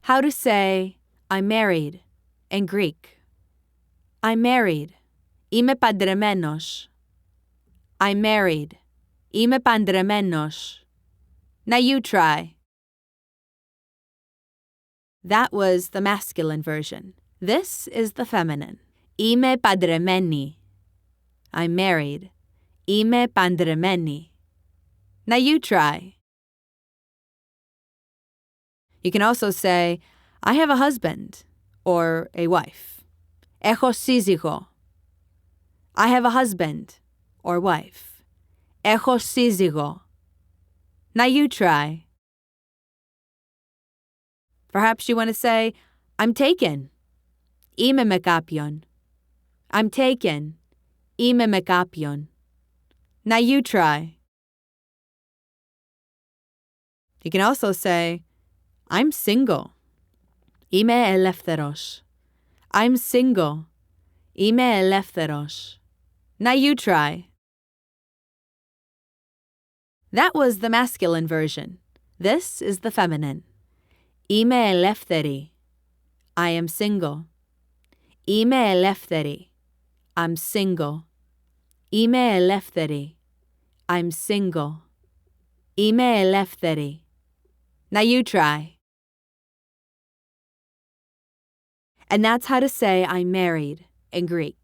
How to say I'm married in Greek. I'm married. Είμαι παντρεμένος. I'm married. Είμαι παντρεμένος. Now you try. That was the masculine version. This is the feminine. Είμαι παντρεμένη. I'm married. Είμαι παντρεμένη. Now you try. You can also say, I have a husband or a wife. Έχω σύζυγο. I have a husband or wife. Έχω σύζυγο. Now you try. Perhaps you want to say, I'm taken. Είμαι με κάπιον. I'm taken. Είμαι με κάπιον. Now you try. You can also say, I'm single. Είμαι e-lef-te-ros. I'm single. Είμαι e-lef-te-ros. Now you try. That was the masculine version. This is the feminine. Είμαι ελεύθερη. I am single. Είμαι ελεύθερη. I'm single. Είμαι ελεύθερη. I'm single. Είμαι ελεύθερη. Now you try. And that's how to say I'm married in Greek.